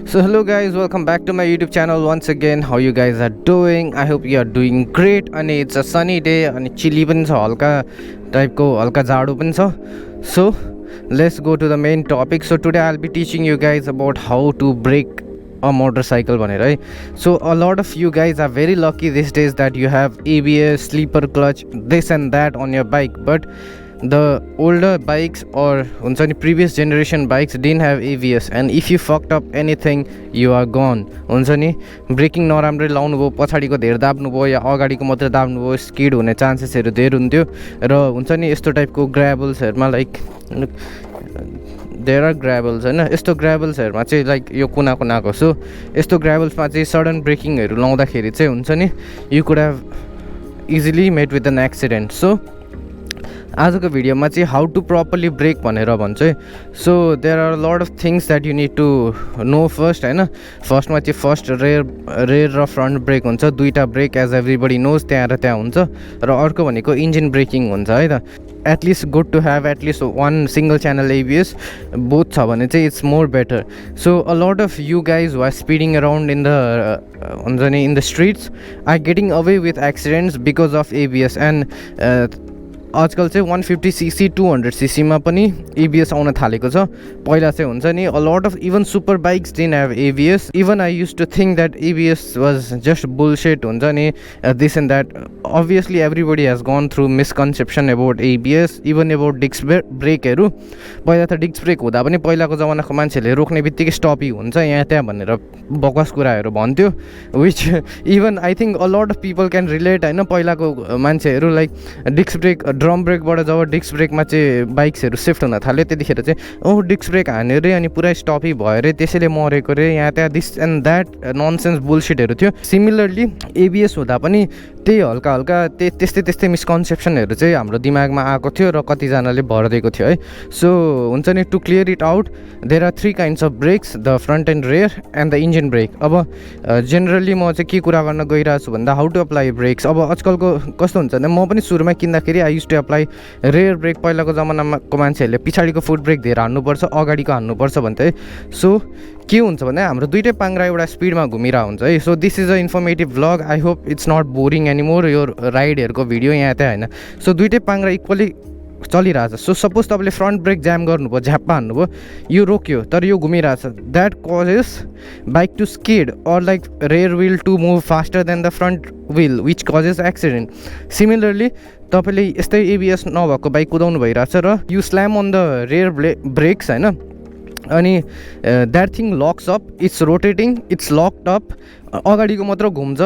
So hello guys, welcome back to my YouTube channel once again. How you guys are doing? I hope you are doing great. And it's a sunny day and chilly पनि छ हल्का टाइपको हल्का जाडो पनि छ. So let's go to the main topic. So today I'll be teaching you guys about how to brake a motorcycle भनेर है. So a lot of you guys are very lucky these days that you have ABS, sleeper clutch, this and that on your bike, but the older bikes or हुन्छ नि previous generation bikes didn't have ABS, and if you fucked up anything you are gone. हुन्छ नि breaking नराम्रै लाउनु भयो, पछाडिको धेर दाब्नु भयो या अगाडिको मात्रै दाब्नु भयो, स्किड हुने चान्सेसहरू धेर हुन्थ्यो. र हुन्छ नि यस्तो टाइपको ग्राभल्सहरूमा लाइक देयर आर ग्राभल्स होइन, यस्तो ग्राभल्सहरूमा चाहिँ लाइक यो कुना कुनाको. सो यस्तो ग्राभल्समा चाहिँ सडन ब्रेकिङहरू लाउँदाखेरि चाहिँ हुन्छ नि you could have easily made with an accident. So आजको भिडियोमा चाहिँ हाउ टु प्रपरली ब्रेक भनेर भन्छु है. So there are lot of things that you need to know first होइन. फर्स्टमा चाहिँ फर्स्ट रेयर र फ्रन्ट ब्रेक हुन्छ, दुईवटा ब्रेक एज एभ्रिबडी नोज त्यहाँ र त्यहाँ हुन्छ. र अर्को भनेको इन्जिन ब्रेकिङ हुन्छ है त. At least good to have at least one single channel ABS both छ भने चाहिँ it's more better. So a lot of you guys who are speeding around in the हुन्छ नि in the streets are getting away with accidents because of ABS. And आजकल चाहिँ 150cc 200cc पनि ABS आउन थालेको छ. पहिला चाहिँ हुन्छ नि a lot of even super bikes didn't have ABS. Even I used to think that ABS was just bullshit हुन्छ नि this and that. Obviously everybody has gone through misconception about ABS, even about disc ब्रेकहरू. पहिला त disc brake हुँदा पनि पहिलाको जमानाको मान्छेहरूले रोक्ने बित्तिकै स्टपी हुन्छ यहाँ त्यहाँ भनेर बकवास कुराहरू भन्थ्यो, which even I think a lot of people can relate होइन. पहिलाको मान्छेहरू लाइक डिस्क ब्रेक ड्रम ब्रेकबाट जब डिस्क ब्रेकमा चाहिँ बाइक्सहरू सिफ्ट हुन थाल्यो त्यतिखेर चाहिँ डिस्क ब्रेक हान्यो रे अनि पुरै स्टपी भयो अरे, त्यसैले मरेको रे यहाँ त्यहाँ दिस एन्ड द्याट ननसेन्स बुलसिटहरू थियो. सिमिलरली एबिएस हुँदा पनि त्यही हल्का हल्का त्यस्तै मिसकन्सेप्सनहरू चाहिँ हाम्रो दिमागमा आएको थियो र कतिजनाले भरिदिएको थियो है. सो हुन्छ नि to clear it out there are 3 kinds of brakes, the front and rear and the engine brake. अब जेनरली म चाहिँ के कुरा गर्न गइरहेको छु भन्दा हाउ टु अप्लाई ब्रेक्स. अब आजकलको कस्तो हुन्छ भने म पनि सुरुमा किन्दाखेरि I used to apply rear brake. पहिलाको जमानाको मान्छेहरूले पछाडिको फुट ब्रेक धेरै हान्नुपर्छ, अगाडिको हान्नुपर्छ भन्थे है. सो के हुन्छ भने हाम्रो दुइटै पाङ्ग्रा एउटा स्पिडमा घुमिरहेको हुन्छ है. So this is a informative vlog. I hope it's not boring anymore यो राइडहरूको भिडियो यहाँ त्यहाँ होइन. सो दुइटै पाङ्ग्रा इक्वली चलिरहेछ. सो सपोज तपाईँले फ्रन्ट ब्रेक ज्याम गर्नुभयो, झ्याप्पा हान्नुभयो, यो रोक्यो तर यो घुमिरहेछ, that causes bike to skid or like rear wheel to move faster than the front wheel which causes accident. Similarly तपाईँले यस्तै एबिएस नभएको बाइक कुदाउनु भइरहेछ र you slam on the rear brakes होइन, अनि that thing locks up, it's rotating, it's locked up, अगाडिको मात्र घुम्छ,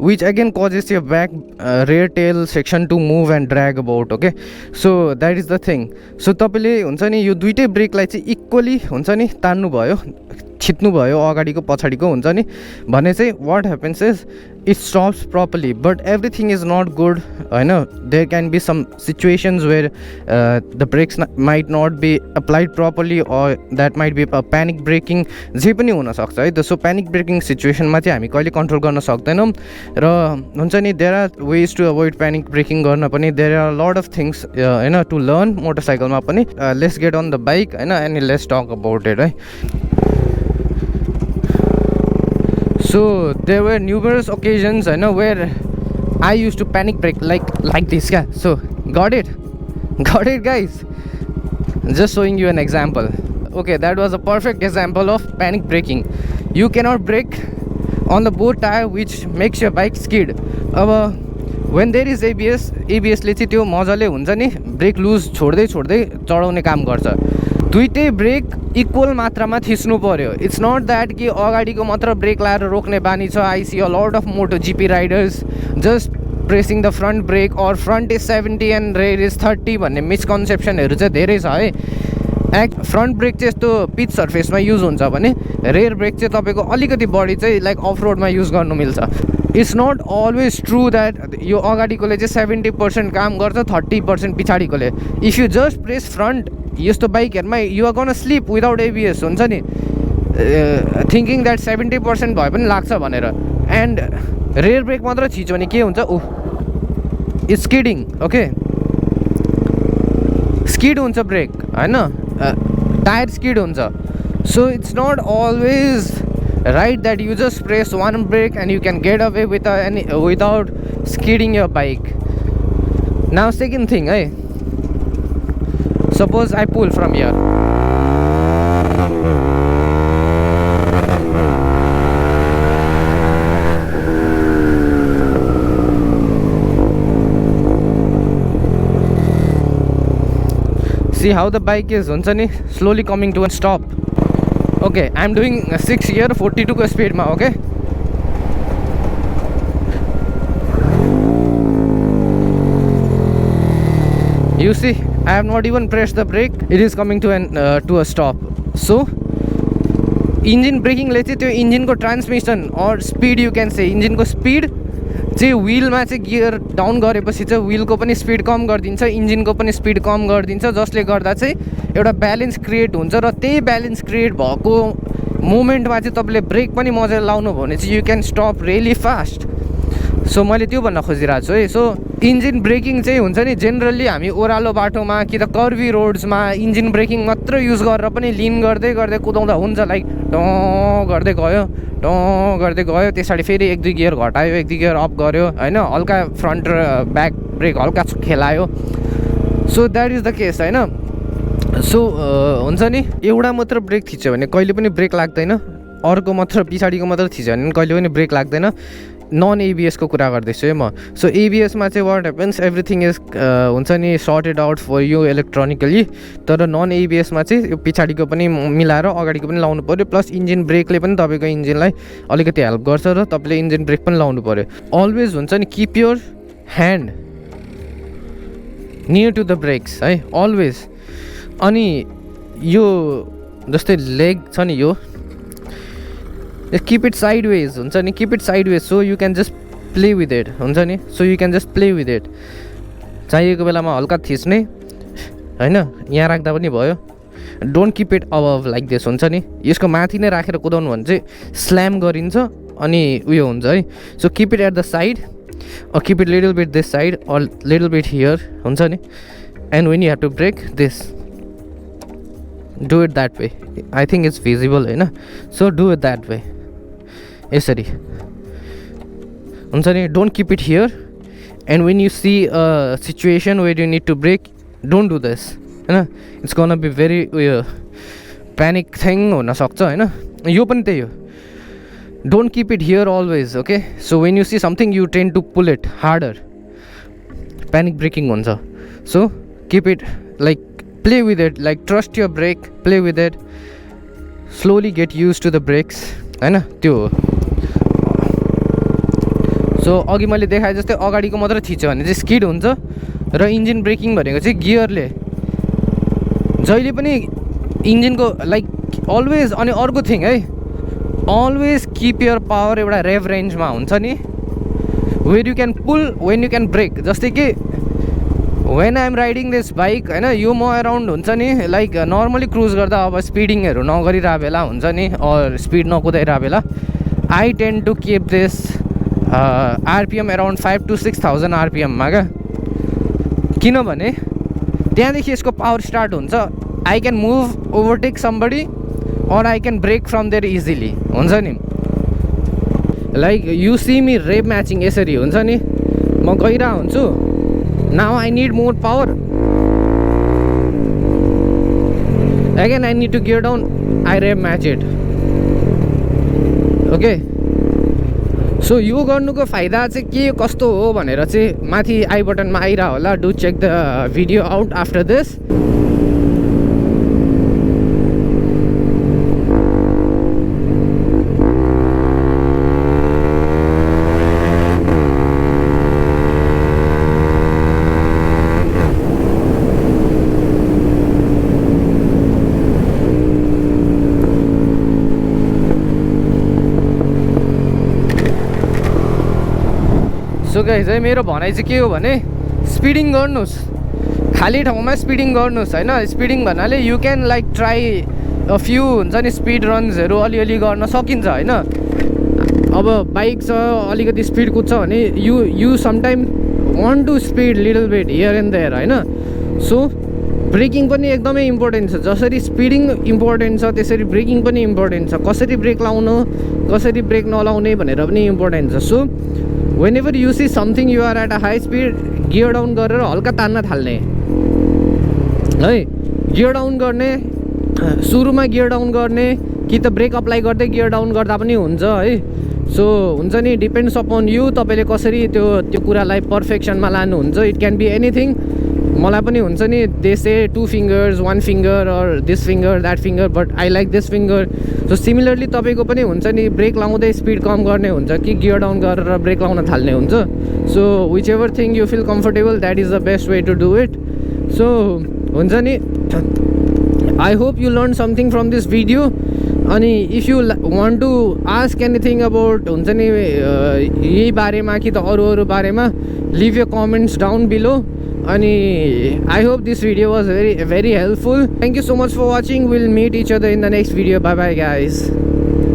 विच अगेन कजेस यो back rear tail section to move and drag about. Okay, so that is the thing. So तपाईँले हुन्छ नि यो दुइटै ब्रेकलाई चाहिँ इक्वली हुन्छ नि तान्नु भयो, छिट्नु भयो अगाडिको पछाडिको हुन्छ नि भने चाहिँ what happens is it stops properly. But everything is not good होइन. There can be some situations where the brakes might not be applied properly or that might be panic braking, जे पनि हुनसक्छ है. सो प्यानिक ब्रेकिङ सिचुएसनमा चाहिँ हामी कहिले control गर्न सक्दैनौँ र हुन्छ नि there are ways to avoid panic braking गर्न पनि. There are lot of things होइन टु लर्न मोटरसाइकलमा पनि. Let's get on the bike होइन and let's talk about it है. So there were numerous occasions where I used to panic brake like this guy. So got it guys, just showing you an example. Okay, that was a perfect example of panic braking. You cannot brake on the both tire which makes your bike skid. When there is ABS ले चाहिँ त्यो मजाले हुन्छ नि brake loose छोड्दै चढाउने काम गर्छ. दुइटै ब्रेक इक्वल मात्रामा थिच्नु पर्यो. इट्स नट द्याट कि अगाडिको मात्र ब्रेक लाएर रोक्ने बानी छ. I see a lot of moto GP riders just pressing the front brake or front is 70 and rear is 30 भन्ने मिसकन्सेप्सनहरू चाहिँ धेरै छ है. फ्रन्ट ब्रेक चाहिँ यस्तो पिच सर्फेसमा युज हुन्छ भने रेयर ब्रेक चाहिँ तपाईँको अलिकति बढी चाहिँ लाइक अफ रोडमा युज गर्नु मिल्छ. It's not always true that यो अगाडिकोले चाहिँ 70% काम गर्छ, 30% पछाडिकोले. If you just press front यस्तो बाइकहरूमा you are gonna slip without ABS हुन्छ नि, थिङ्किङ द्याट 70% भए पनि लाग्छ भनेर. एन्ड रेयर ब्रेक मात्र छिच्यो भने के हुन्छ, इट्स स्किडिङ. ओके, स्किड हुन्छ ब्रेक होइन, टायर स्किड हुन्छ. So it's not always right? That you just press one brake and you can get away without skidding your bike. Now second thing, suppose I pull from here. See how the bike is slowly coming to a stop. Okay, I'm doing 6 here 42 speed ma, okay? You see, I have not even pressed the brake. It is coming to a stop. So engine braking, let's say, engine ko transmission or speed, you can say engine ko speed चाहिँ व्हीलमा चाहिँ gear down गरेपछि चाहिँ व्हीलको पनि speed कम गरिदिन्छ, इन्जिनको पनि speed कम गरिदिन्छ, जसले गर्दा चाहिँ एउटा ब्यालेन्स क्रिएट हुन्छ। र त्यही ब्यालेन्स क्रिएट भएको मोमेन्टमा चाहिँ तपाईँले ब्रेक पनि मजाले लाउनु भयो भने चाहिँ you can stop really fast. So मैले त्यो भन्न खोजिरहेको छु है। सो इन्जिन ब्रेकिङ चाहिँ हुन्छ नि जेनरली हामी ओह्रालो बाटोमा कि त कर्भी रोड्समा इन्जिन ब्रेकिङ मात्र युज गरेर पनि लिन गर्दै गर्दै कुदाउँदा हुन्छ। लाइक टँ गर्दै गयो त्यसरी फेरि 1-2 गियर घटायो, 1-2 गियर अप गर्यो होइन, हल्का फ्रन्ट र ब्याक ब्रेक हल्का खेलायो। So that is the case होइन। सो हुन्छ नि एउटा मात्र ब्रेक थिच्यो भने कहिले पनि ब्रेक लाग्दैन, अर्को मात्र पछाडिको मात्र थिच्यो भने कहिले पनि ब्रेक लाग्दैन। नन एबिएसको कुरा गर्दैछु है म। सो एबिएसमा चाहिँ वाट ह्यापन्स, एभ्रिथिङ इज हुन्छ नि सर्टेड आउट फर यु इलेक्ट्रोनिकली। तर नन एबिएसमा चाहिँ यो पछाडिको पनि मिलाएर अगाडिको पनि लाउनु पऱ्यो, प्लस इन्जिन ब्रेकले पनि तपाईँको इन्जिनलाई अलिकति हेल्प गर्छ र तपाईँले इन्जिन ब्रेक पनि लाउनु पऱ्यो। अलवेज हुन्छ नि keep your hand near to the brakes है, अलवेज। अनि यो जस्तै लेग छ नि, यो keep it sideways हुन्छ नि, keep it sideways so you can just play with it हुन्छ नि। so you can just play with it, चाहिएको बेलामा हल्का थिच्ने होइन, यहाँ राख्दा पनि भयो। Don't keep it अबभ like this हुन्छ नि, यसको माथि नै राखेर कुदाउनु भने चाहिँ स्ल्याम गरिन्छ अनि उयो हुन्छ है। So keep it at the side or keep it little bit this side or little bit here हुन्छ नि। and when you have to brake this, do it that way. I think it's feasible होइन। so do it that way, यसरी हुन्छ नि। don't keep it here and when you see a situation where you need to brake, don't do this होइन। it's gonna be very उयो panic thing हुन सक्छ होइन। यो पनि त्यही हो, don't keep it here always, okay? so when you see something you tend to pull it harder, panic braking हुन्छ। so keep it like play with it, like trust your brake, play with it, slowly get used to the brakes हैन, त्यो हो। So अघि मैले देखाए जस्तै अगाडिको मात्र थिच्यो भने चाहिँ स्किड हुन्छ र इन्जिन ब्रेकिङ भनेको चाहिँ गियरले जहिले पनि इन्जिनको लाइक अलवेज। अनि अर्को थिङ है, अलवेज किप यर पावर एउटा रेभ रेन्जमा हुन्छ नि, where you can pull when you can brake. जस्तै कि when I am riding this bike होइन, यो म एराउन्ड हुन्छ नि लाइक नर्मली क्रुज गर्दा अब स्पिडिङहरू नगरिरहेको बेला हुन्छ नि, अर स्पिड नकुदाइरहेको बेला I tend to keep this RPM around 5,000 to 6,000 आरपिएममा क्या। किनभने त्यहाँदेखि यसको पावर स्टार्ट हुन्छ, I can move overtake somebody or I can brake from there easily हुन्छ नि। Like you see me rev matching यसरी हुन्छ नि, म गइरहेको हुन्छु, now I need more power, again I need to gear down, I rev match it, okay. So यो गर्नुको फाइदा चाहिँ के कस्तो हो भनेर चाहिँ माथि आई बटनमा आइरह होला, do check the video out after this. So guys है, मेरो भनाइ चाहिँ के हो भने स्पिडिङ गर्नुहोस्, खाली ठाउँमा स्पिडिङ गर्नुहोस् होइन। स्पिडिङ भन्नाले you can like try a few हुन्छ नि स्पिड रन्सहरू अलिअलि गर्न सकिन्छ होइन। अब बाइक छ अलिकति स्पिड कुद्छ भने you sometime want to speed little bit here and there होइन। सो ब्रेकिङ पनि एकदमै इम्पोर्टेन्ट छ, जसरी स्पिडिङ इम्पोर्टेन्ट छ त्यसरी ब्रेकिङ पनि इम्पोर्टेन्ट छ। कसरी ब्रेक लाउनु कसरी ब्रेक नलाउने भनेर पनि इम्पोर्टेन्ट छ so whenever you see something you are at a high speed gear down गरेर हल्का तान्न थाल्ने है गियर डाउन गर्ने सुरुमा गियर डाउन गर्ने कि त ब्रेक अप्लाई गर्दै गियर डाउन गर्दा पनि हुन्छ है सो हुन्छ नि डिपेन्ड्स अपन यु तपाईँले कसरी त्यो कुरालाई पर्फेक्सनमा लानुहुन्छ इट क्यान बी एनिथिङ मलाई पनि हुन्छ नि they say 2 fingers 1 finger or this finger that finger but I like this finger so similarly तपाईँको पनि हुन्छ नि ब्रेक लाउँदै स्पिड कम गर्ने हुन्छ कि गियर डाउन गरेर ब्रेक लाउन थाल्ने हुन्छ so which ever thing you feel comfortable that is the best way to do it so हुन्छ नि I hope you learn something from this video अनि if you want to ask anything about हुन्छ नि यही बारेमा कि त अरू बारेमा leave your comments down below अनि I hope this video was very helpful thank you so much for watching will meet each other in the next video by by guys